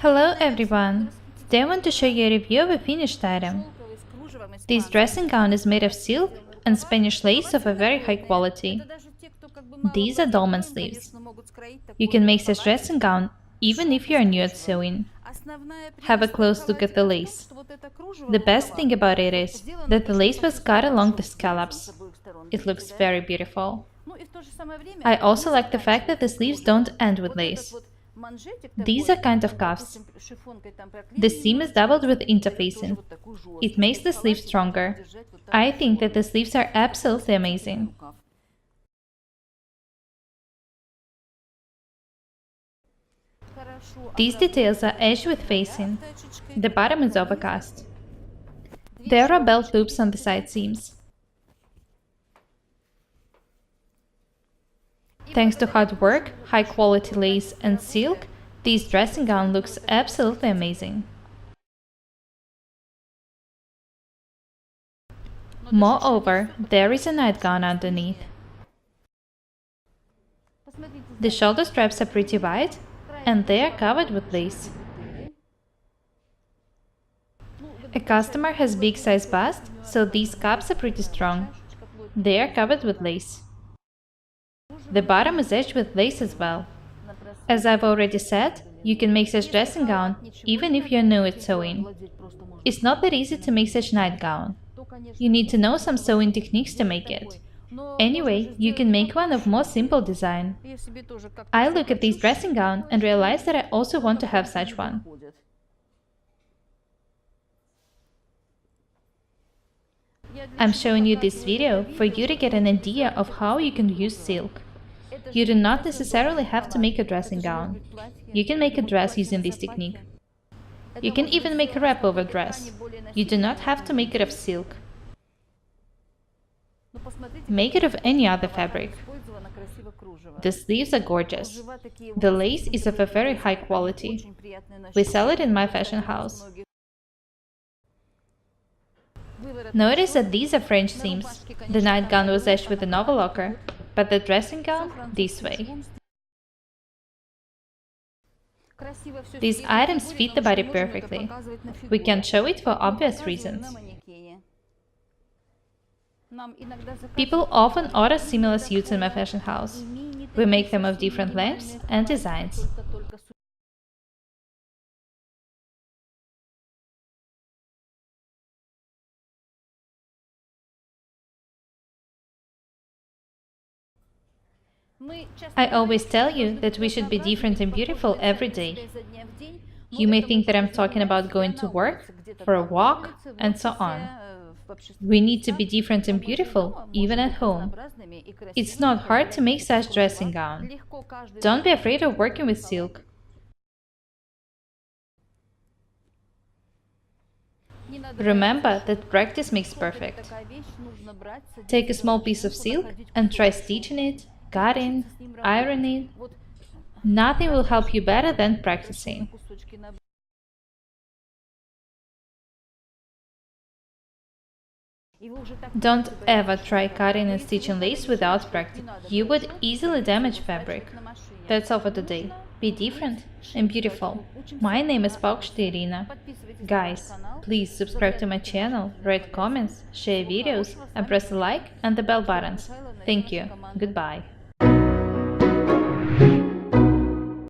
Hello everyone! Today I want to show you a review of a finished item. This dressing gown is made of silk and Spanish lace of a very high quality. These are dolman sleeves. You can make such dressing gown even if you are new at sewing. Have a close look at the lace. The best thing about it is that the lace was cut along the scallops. It looks very beautiful. I also like the fact that the sleeves don't end with lace. These are kind of cuffs. The seam is doubled with interfacing. It makes the sleeve stronger. I think that the sleeves are absolutely amazing. These details are edged with facing. The bottom is overcast. There are belt loops on the side seams. Thanks to hard work, high-quality lace and silk, this dressing gown looks absolutely amazing. Moreover, there is a nightgown underneath. The shoulder straps are pretty wide, and they are covered with lace. A customer has big size bust, so these cups are pretty strong. They are covered with lace. The bottom is edged with lace as well. As I've already said, you can make such dressing gown even if you're new at sewing. It's not that easy to make such nightgown. You need to know some sewing techniques to make it. Anyway, you can make one of more simple design. I look at this dressing gown and realize that I also want to have such one. I'm showing you this video for you to get an idea of how you can use silk. You do not necessarily have to make a dressing gown. You can make a dress using this technique. You can even make a wrap over dress. You do not have to make it of silk. Make it of any other fabric. The sleeves are gorgeous. The lace is of a very high quality. We sell it in my fashion house. Notice that these are French seams. The nightgown was edged with an overlocker, but the dressing gown this way. These items fit the body perfectly. We can't show it for obvious reasons. People often order similar suits in my fashion house. We make them of different lengths and designs. I always tell you that we should be different and beautiful every day. You may think that I'm talking about going to work, for a walk, and so on. We need to be different and beautiful, even at home. It's not hard to make such dressing gown. Don't be afraid of working with silk. Remember that practice makes perfect. Take a small piece of silk and try stitching it, cutting, ironing. Nothing will help you better than practicing. Don't ever try cutting and stitching lace without practice. You would easily damage fabric. That's all for today. Be different and beautiful. My name is Paukštė Irina. Guys, please subscribe to my channel, write comments, share videos, and press the like and the bell buttons. Thank you. Goodbye.